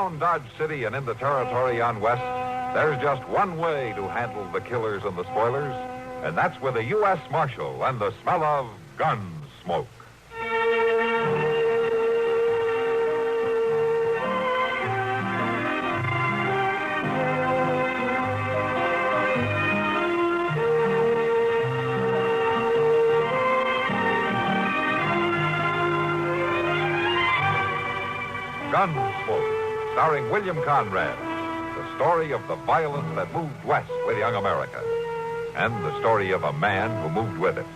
around Dodge City and in the territory on west, there's just one way to handle the killers and the spoilers, and that's with a U.S. Marshal and the smell of Gunsmoke. Gunsmoke, starring William Conrad, the story of the violence that moved west with young America, and the story of a man who moved with it.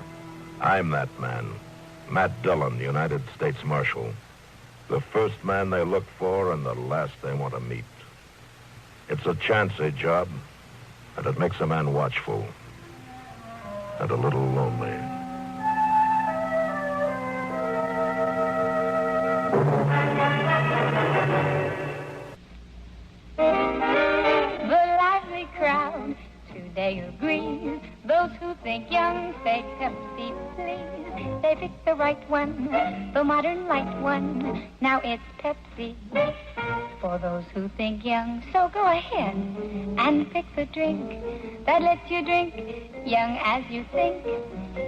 I'm that man, Matt Dillon, United States Marshal. The first man they look for and the last they want to meet. It's a chancy job, and it makes a man watchful and a little lonely. They agree. Those who think young say Pepsi, please. They pick the right one, the modern light one. Now it's Pepsi for those who think young. So go ahead and pick the drink that lets you drink young as you think.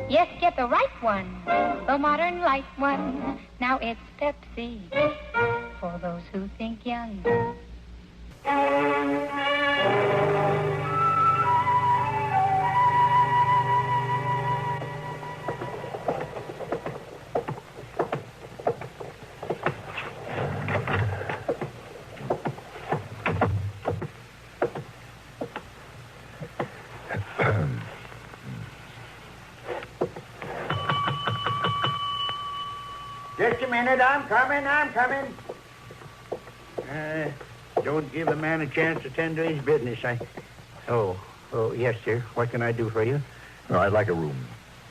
Yes, get the right one, the modern light one. Now it's Pepsi for those who think young. Just a minute, I'm coming. Don't give the man a chance to tend to his business. Oh, yes, sir. What can I do for you? Oh, I'd like a room.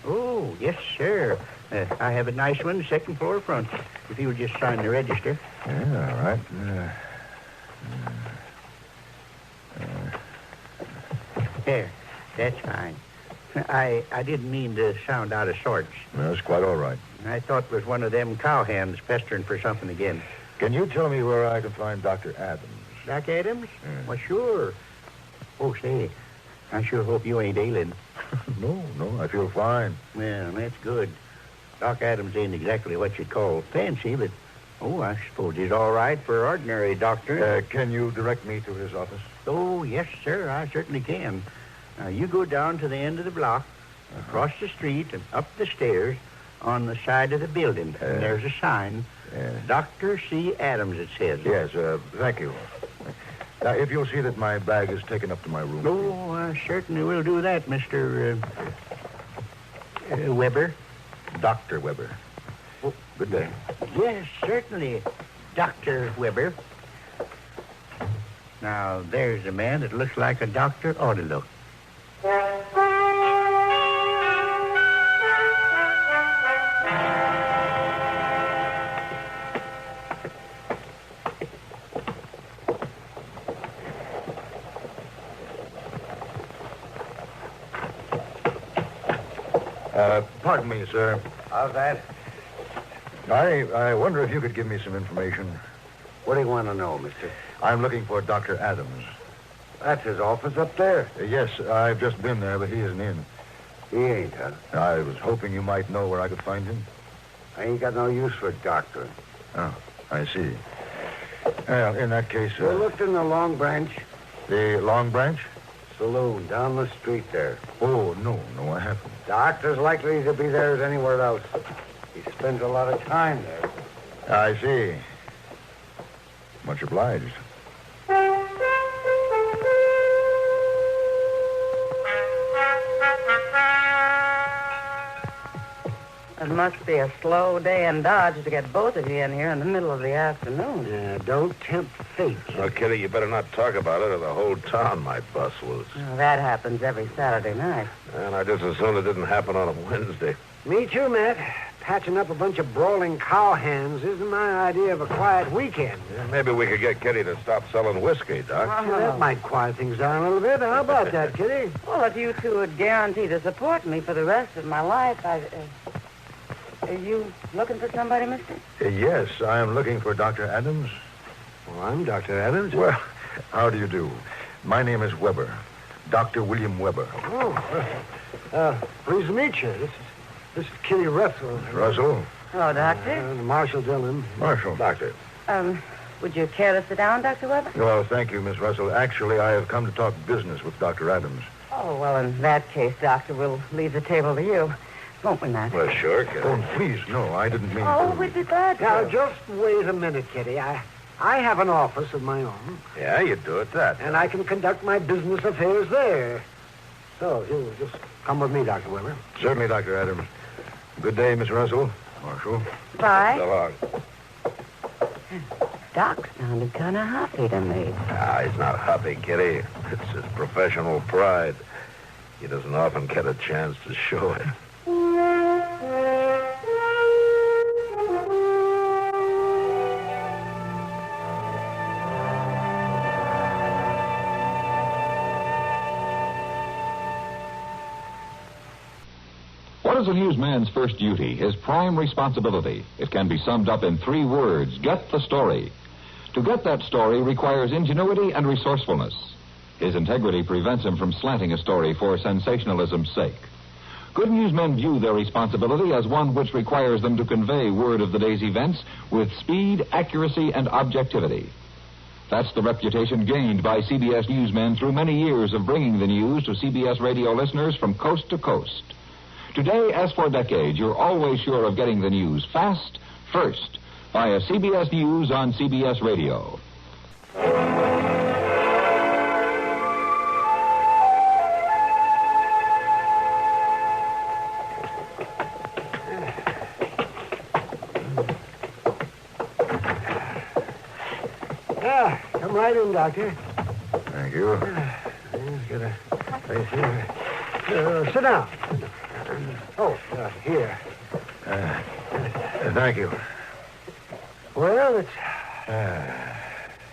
Oh, yes, sir. I have a nice one, second floor front. If you would just sign the register. Yeah, all right. There, that's fine. I didn't mean to sound out of sorts. That's quite all right. I thought it was one of them cowhands pestering for something again. Can you tell me where I can find Dr. Adams? Doc Adams? Yeah. Well, sure. Oh, say, I sure hope you ain't ailing. No, I feel fine. Well, that's good. Doc Adams ain't exactly what you'd call fancy, but, I suppose he's all right for an ordinary doctor. Can you direct me to his office? Oh, yes, sir, I certainly can. Now, you go down to the end of the block, across the street, and up the stairs on the side of the building. And there's a sign. Dr. C. Adams, it says. Yes, thank you. If you'll see that my bag is taken up to my room. Oh, I certainly will do that, Mr. Weber. Dr. Weber. Oh, good day. Yes, certainly, Dr. Weber. Now, there's a man that looks like a doctor ought to look. Pardon me, sir. How's that? I wonder if you could give me some information. What do you want to know, mister? I'm looking for Dr. Adams. That's his office up there. Yes, I've just been there, but he isn't in. He ain't, huh? I was hoping you might know where I could find him. I ain't got no use for a doctor. Oh, I see. Well, in that case... You looked in the Long Branch The Long Branch? Saloon down the street there. Oh, no, I haven't. Doctor's likely to be there as anywhere else. He spends a lot of time there. I see. Much obliged. It must be a slow day in Dodge to get both of you in here in the middle of the afternoon. Don't tempt fate. Well, Kitty, you better not talk about it or the whole town might bust loose. Well, that happens every Saturday night. And I just as soon it didn't happen on a Wednesday. Me too, Matt. Patching up a bunch of brawling cowhands isn't my idea of a quiet weekend. Yeah, maybe we could get Kitty to stop selling whiskey, Doc. Well, that might quiet things down a little bit. How about that, Kitty? Well, if you two would guarantee to support me for the rest of my life, are you looking for somebody, mister? Yes, I am looking for Dr. Adams. Well, I'm Dr. Adams. Well, how do you do? My name is Weber. Dr. William Weber. Oh, pleased to meet you. This is Kitty Russell. Russell? Hello, Doctor. Marshall Dillon. Marshall. Doctor. Would you care to sit down, Dr. Weber? Well, thank you, Miss Russell. Actually, I have come to talk business with Dr. Adams. Oh, well, in that case, Doctor, we'll leave the table to you. Won't we not? Well, sure. Oh, please, no, I didn't mean Oh, to. we'd be glad to. Now, just wait a minute, Kitty. I have an office of my own, Yeah, you do it that. and I can conduct my business affairs there. So, you just come with me, Dr. Weber. Certainly, Dr. Adams. Good day, Miss Russell. Marshall. Bye. So long. Doc sounded kind of happy to me. He's not happy, Kitty. It's his professional pride. He doesn't often get a chance to show it. What is a newsman's first duty, his prime responsibility? It can be summed up in 3 words: get the story. To get that story requires ingenuity and resourcefulness. His integrity prevents him from slanting a story for sensationalism's sake. Good newsmen view their responsibility as one which requires them to convey word of the day's events with speed, accuracy, and objectivity. That's the reputation gained by CBS newsmen through many years of bringing the news to CBS radio listeners from coast to coast. Today, as for decades, you're always sure of getting the news fast, first, via CBS News on CBS Radio. Come right in, Doctor. Thank you. Just get a place here. Sit down. Here. Thank you. Well, it's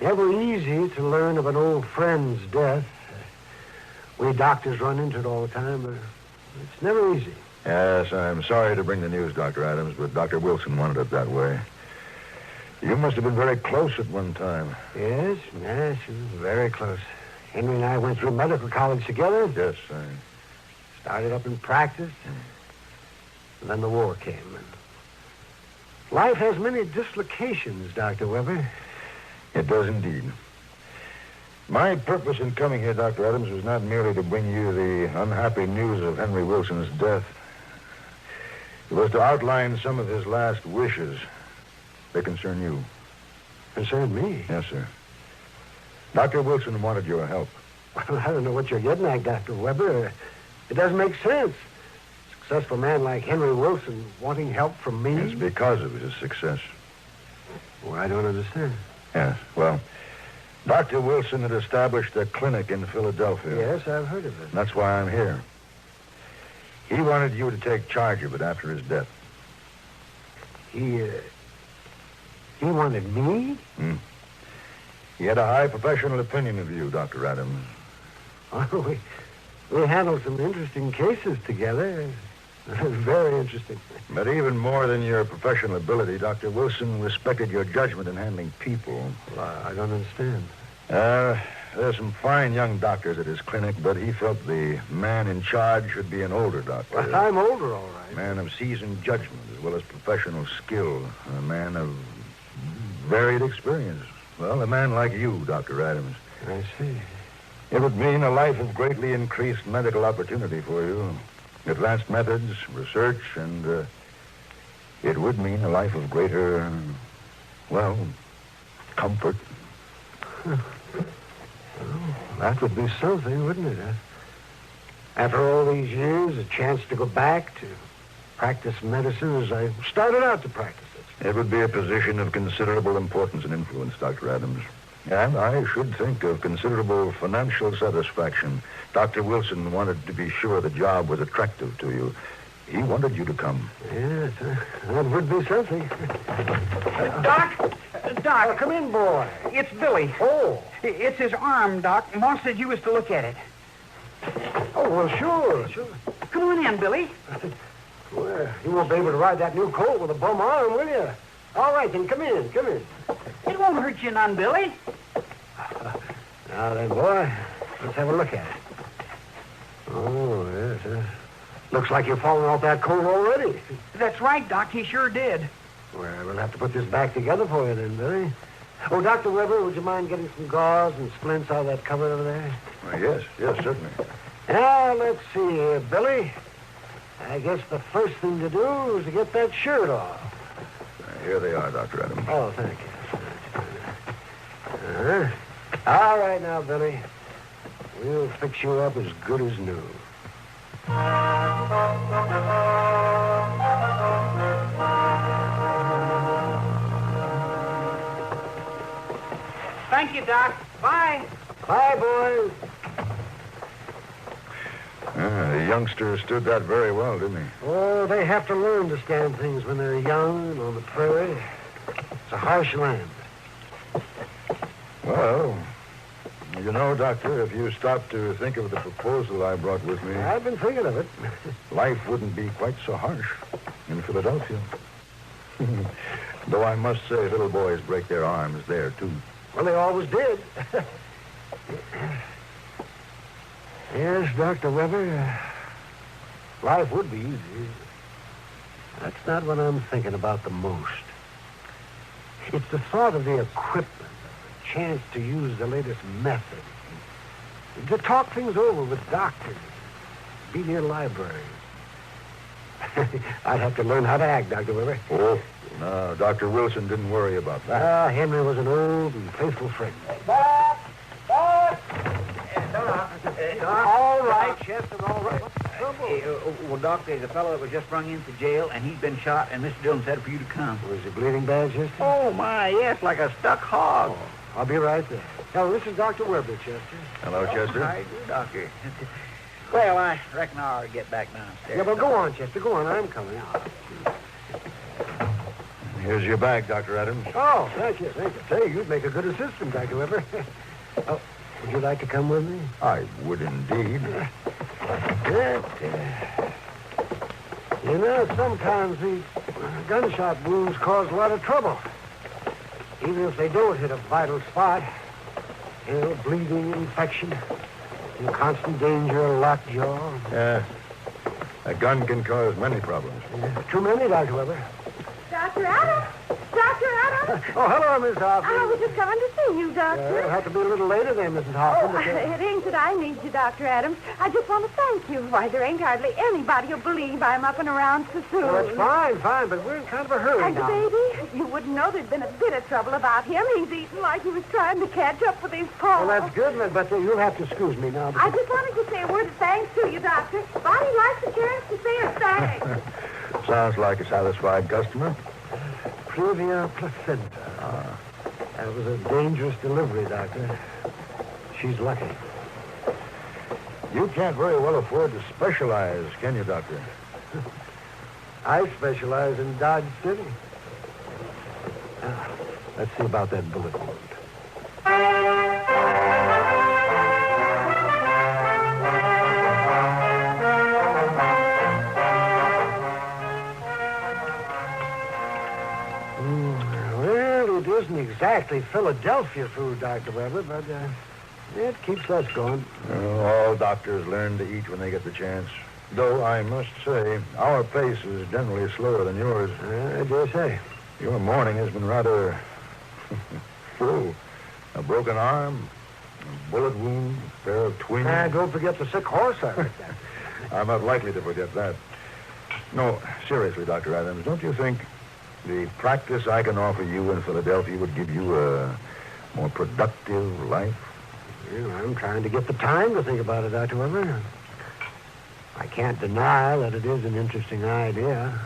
never easy to learn of an old friend's death. We doctors run into it all the time, but it's never easy. Yes, I'm sorry to bring the news, Dr. Adams, but Dr. Wilson wanted it that way. You must have been very close at one time. Yes, very close. Henry and I went through medical college together. Yes, I... Started up in practice. And then the war came. And life has many dislocations, Dr. Weber. It does indeed. My purpose in coming here, Dr. Adams, was not merely to bring you the unhappy news of Henry Wilson's death. It was to outline some of his last wishes. They concern you. Concern me? Yes, sir. Dr. Wilson wanted your help. Well, I don't know what you're getting at, Dr. Weber. It doesn't make sense. A successful man like Henry Wilson wanting help from me? It's because of his success. Well, I don't understand. Yes, well, Dr. Wilson had established a clinic in Philadelphia. Yes, I've heard of it. That's why I'm here. He wanted you to take charge of it after his death. He wanted me? He had a high professional opinion of you, Dr. Adams. Oh, we handled some interesting cases together. Very interesting. But even more than your professional ability, Dr. Wilson respected your judgment in handling people. Well, I don't understand. There's some fine young doctors at his clinic, but he felt the man in charge should be an older doctor. Well, I'm older, all right. A man of seasoned judgment as well as professional skill. A man of varied experience. Well, a man like you, Dr. Adams. I see. It would mean a life of greatly increased medical opportunity for you. Advanced methods, research, and it would mean a life of greater, comfort. Well, that would be something, wouldn't it? After all these years, a chance to go back to practice medicine as I started out to practice it. It would be a position of considerable importance and influence, Dr. Adams. And I should think of considerable financial satisfaction. Dr. Wilson wanted to be sure the job was attractive to you. He wanted you to come. Yes, that would be something. Doc, Come in, boy. it's Billy. Oh. It's his arm, Doc. Mom said you was to look at it. Oh, well, sure. Come on in, Billy. Well, you won't be able to ride that new colt with a bum arm, will you? All right, then, come in. It won't hurt you none, Billy. Now then, boy, let's have a look at it. Oh, yes. Looks like you're falling off that coat already. That's right, Doc. He sure did. Well, we'll have to put this back together for you then, Billy. Oh, Dr. Weber, would you mind getting some gauze and splints out of that cupboard over there? Yes, certainly. Now, let's see here, Billy. I guess the first thing to do is to get that shirt off. Here they are, Dr. Adams. Oh, thank you. All right now, Billy. We'll fix you up as good as new. Thank you, Doc. Bye. Bye, boys. The youngster stood that very well, didn't he? Oh, they have to learn to stand things when they're young and on the prairie. It's a harsh land. Well, you know, Doctor, if you stop to think of the proposal I brought with me, I've been thinking of it. life wouldn't be quite so harsh in Philadelphia. Though I must say, little boys break their arms there, too. Well, they always did. Yes, Dr. Weber, life would be easy. That's not what I'm thinking about the most. It's the thought of the equipment, the chance to use the latest method, to talk things over with doctors, be near libraries. I'd have to learn how to act, Dr. Weber. Oh, no, Dr. Wilson didn't worry about that. Henry was an old and faithful friend. All right, Chester, all right. What's the trouble? Well, Doc, there's a fellow that was just brung into jail, and he's been shot, and Mr. Dillon said for you to come. Was he bleeding bad, Chester? Oh, my, yes, like a stuck hog. Oh, I'll be right there. Now, this is Dr. Weber, Chester. Hello, Chester. How do you do, Doctor? Well, I reckon I ought to get back downstairs. Yeah, but go on, Chester. Go on. I'm coming. Here's your bag, Dr. Adams. Oh, thank you. Say, you'd make a good assistant, Dr. Weber. Oh, would you like to come with me? I would indeed. You know, sometimes these gunshot wounds cause a lot of trouble. Even if they don't hit a vital spot. You know, bleeding, infection, in constant danger of lockjaw. Yeah. A gun can cause many problems. Too many, Dr. Weber. Dr. Adams? Dr. Adams? Oh, hello, Miss Hoffman. I was just coming to see you, Doctor. It'll have to be a little later then, Mrs. Hoffman. It ain't that I need you, Dr. Adams. I just want to thank you. Why, there ain't hardly anybody who'll believe I'm up and around so soon. Well, that's fine, but we're in kind of a hurry And now. the baby? You wouldn't know there'd been a bit of trouble about him. He's eating like he was trying to catch up with his paw. Well, that's good, but you'll have to excuse me now. I just wanted to say a word of thanks to you, Doctor. Bonnie likes the chance to say a thanks. Sounds like a satisfied customer. Previa placenta. That was a dangerous delivery, Doctor. She's lucky. You can't very well afford to specialize, can you, Doctor? I specialize in Dodge City. Let's see about that bullet wound. Well, it isn't exactly Philadelphia food, Dr. Weber, but it keeps us going. All doctors learn to eat when they get the chance. Though I must say, our pace is generally slower than yours. I dare say. Your morning has been rather full. A broken arm, a bullet wound, a pair of twins. Don't forget the sick horse I heard that. I'm not likely to forget that. No, seriously, Dr. Adams, don't you think the practice I can offer you in Philadelphia would give you a more productive life? Well, I'm trying to get the time to think about it, Dr. Weber. I can't deny that it is an interesting idea.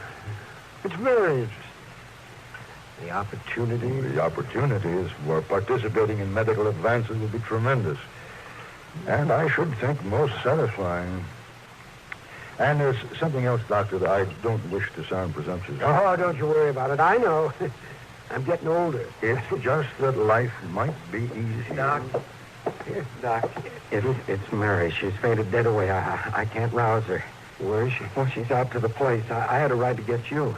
It's very interesting. The opportunity... The opportunities for participating in medical advances would be tremendous. And I should think most satisfying. And there's something else, Doctor, that I don't wish to sound presumptuous. Oh, don't you worry about it. I know. I'm getting older. It's just that life might be easier. Doc. Doc, it's Mary. She's fainted dead away. I can't rouse her. Where is she? Well, she's out to the place. I had a ride to get you.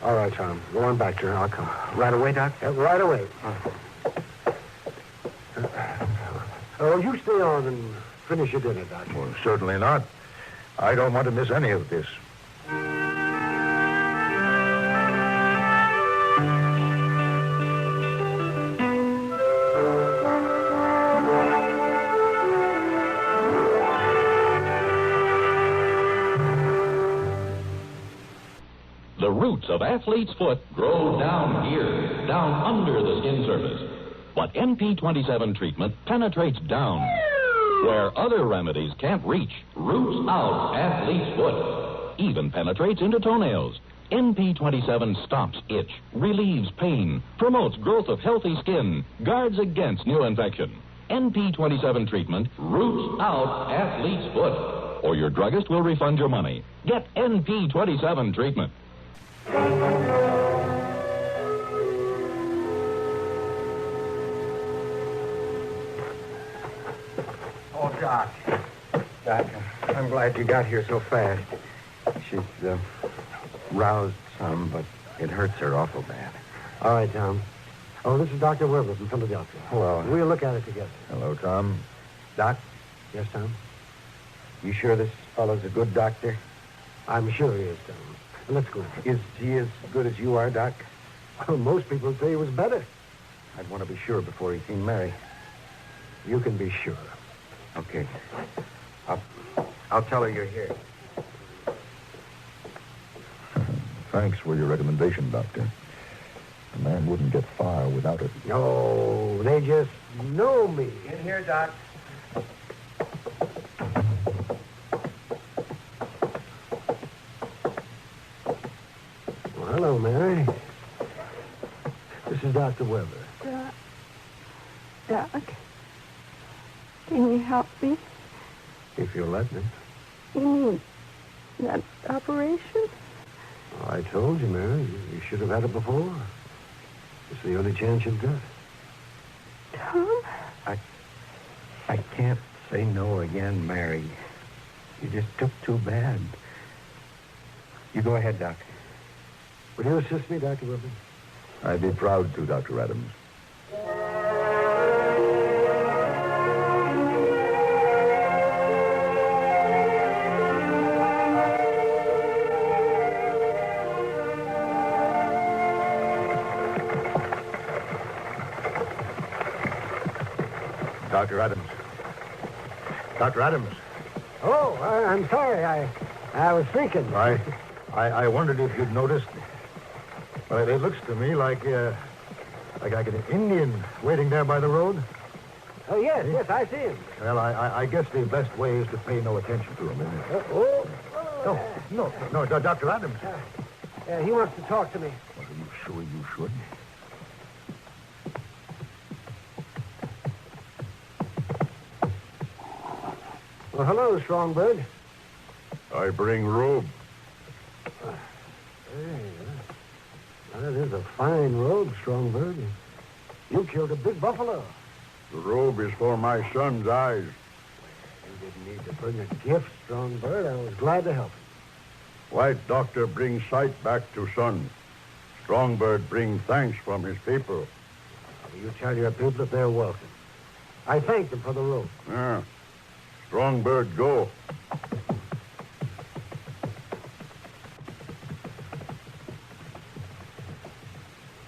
All right, Tom. Go on back, Jerry. I'll come. Right away, Doc? Right away. Oh, you stay on and finish your dinner, Doctor. Well, certainly not. I don't want to miss any of this. The roots of athlete's foot grow down here, down under the skin surface. But NP27 treatment penetrates down where other remedies can't reach. Roots out athlete's foot. Even penetrates into toenails. NP27 stops itch, relieves pain, promotes growth of healthy skin, guards against new infection. NP27 treatment roots out athlete's foot. Or your druggist will refund your money. Get NP27 treatment. Oh, Doc. Doc, I'm glad you got here so fast. She's roused some, but it hurts her awful bad. All right, Tom. Oh, this is Dr. Weber from Philadelphia. Hello. We'll look at it together. Hello, Tom. Doc, Yes, Tom? you sure this fellow's a good doctor? I'm sure he is, Tom. Let's go. Is he as good as you are, Doc? Well, most people say he was better. I'd want to be sure before he seen Mary. You can be sure. Okay. I'll tell her you're here. Thanks for your recommendation, Doctor. A man wouldn't get far without it. No, they just know me. In here, Doc. Well, hello, Mary. This is Dr. Weber. Doc, can you help me? If you'll let me. You mean that operation? Oh, I told you, Mary. You should have had it before. It's the only chance you've got. Tom? I can't say no again, Mary. You just took too bad. You go ahead, Doc. Will you assist me, Dr. Weber? I'd be proud to, Dr. Adams. Dr. Adams. Dr. Adams. Oh, I'm sorry. I was thinking. I wondered if you'd noticed. Well, it looks to me like an Indian waiting there by the road. Oh, yes, I see him. Well, I guess the best way is to pay no attention to him, isn't it? No, Dr. Adams. He wants to talk to me. Well, are you sure you should? Well, hello, Strongbird. I bring robe. That is a fine robe, Strongbird. You killed a big buffalo. The robe is for my son's eyes. You didn't need to bring a gift, Strongbird. I was glad to help you. White doctor brings sight back to son. Strongbird brings thanks from his people. You tell your people that they're welcome. I thank them for the robe. Yeah. Strongbird, go.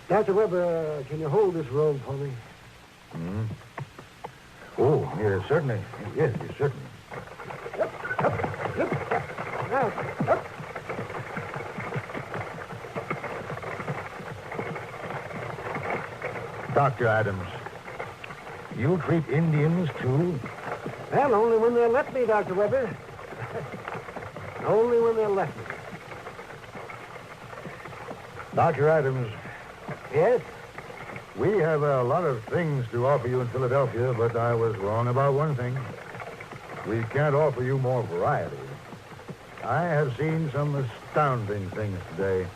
Dr. Weber, can you hold this robe for me? Hmm? Oh, yes, certainly. Yes, certainly. Up. Dr. Adams, you treat Indians, too? Well, only when they'll let me, Dr. Weber. Only when they'll let me. Dr. Adams, Yes? we have a lot of things to offer you in Philadelphia, but I was wrong about one thing. We can't offer you more variety. I have seen some astounding things today.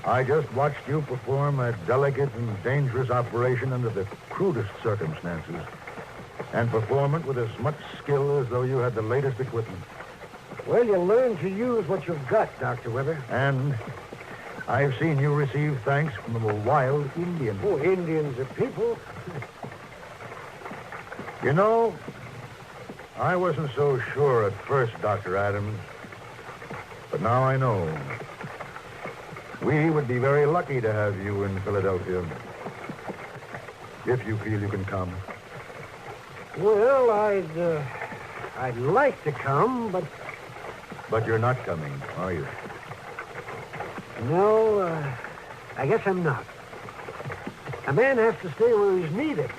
I just watched you perform a delicate and dangerous operation under the crudest circumstances, and perform it with as much skill as though you had the latest equipment. Well, you learn to use what you've got, Dr. Weber. And I've seen you receive thanks from the wild Indians. Oh, Indians are people. You know, I wasn't so sure at first, Dr. Adams. But now I know. We would be very lucky to have you in Philadelphia. If you feel you can come. Well, I'd like to come, but... But you're not coming, are you? No, I guess I'm not. A man has to stay where he's needed.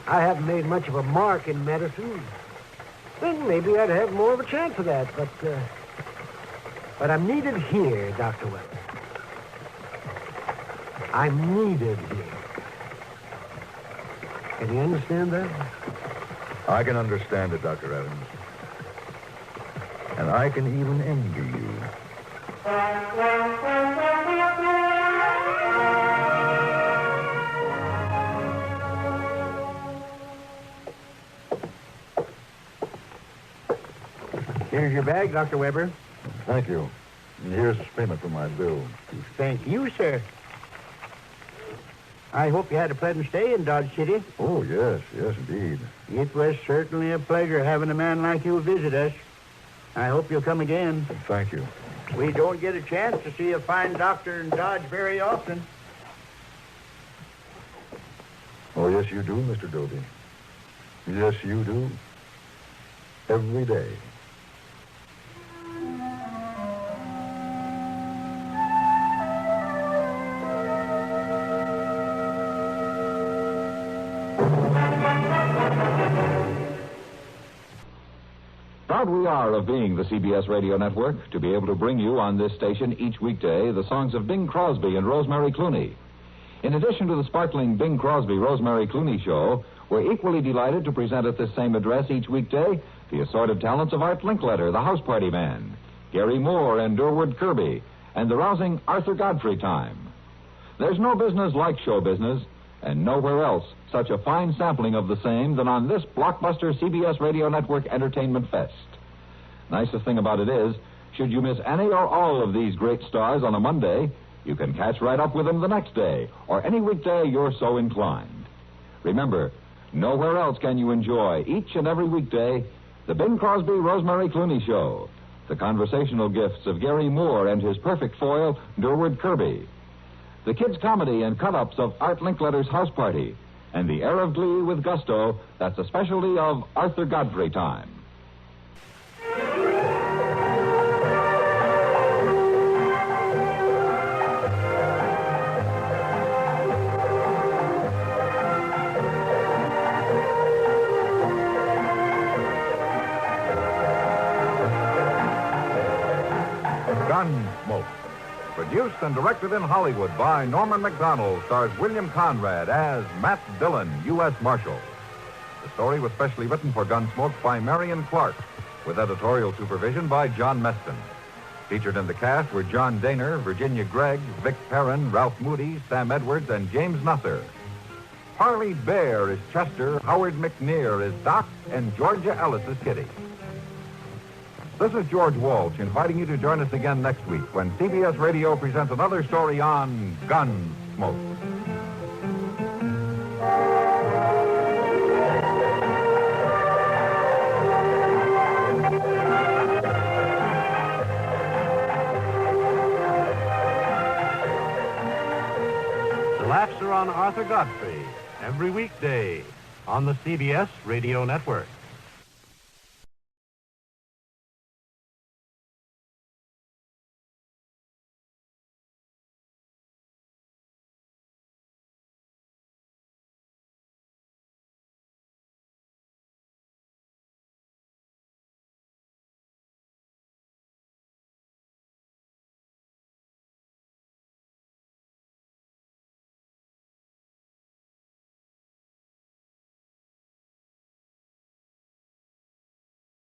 I haven't made much of a mark in medicine. Then maybe I'd have more of a chance of that, but I'm needed here, Dr. Weber. I'm needed here. Can you understand that? I can understand it, Dr. Adams. And I can even envy you. Here's your bag, Dr. Weber. Thank you. And here's payment for my bill. Thank you, sir. I hope you had a pleasant stay in Dodge City. Oh, yes, indeed. It was certainly a pleasure having a man like you visit us. I hope you'll come again. Thank you. We don't get a chance to see a fine doctor in Dodge very often. Oh, yes, you do, Mr. Dobie. Yes, you do. Every day. Proud we are of being the CBS Radio Network to be able to bring you on this station each weekday the songs of Bing Crosby and Rosemary Clooney. In addition to the sparkling Bing Crosby-Rosemary Clooney show, we're equally delighted to present at this same address each weekday the assorted talents of Art Linkletter, the House Party Man, Gary Moore and Durward Kirby, and the rousing Arthur Godfrey Time. There's no business like show business, and nowhere else such a fine sampling of the same than on this blockbuster CBS Radio Network Entertainment Fest. Nicest thing about it is, should you miss any or all of these great stars on a Monday, you can catch right up with them the next day, or any weekday you're so inclined. Remember, nowhere else can you enjoy each and every weekday the Bing Crosby-Rosemary Clooney Show, the conversational gifts of Gary Moore and his perfect foil, Durward Kirby, the kids' comedy and cut-ups of Art Linkletter's House Party, and the air of glee with gusto that's a specialty of Arthur Godfrey Time. Gunsmoke. Produced and directed in Hollywood by Norman Macdonald, stars William Conrad as Matt Dillon, U.S. Marshal. The story was specially written for Gunsmoke by Marion Clark, with editorial supervision by John Meston. Featured in the cast were John Daner, Virginia Gregg, Vic Perrin, Ralph Moody, Sam Edwards, and James Nusser. Harley Bear is Chester, Howard McNear is Doc, and Georgia Ellis is Kitty. This is George Walsh inviting you to join us again next week when CBS Radio presents another story on Gunsmoke. The Laughs are on Arthur Godfrey every weekday on the CBS Radio Network.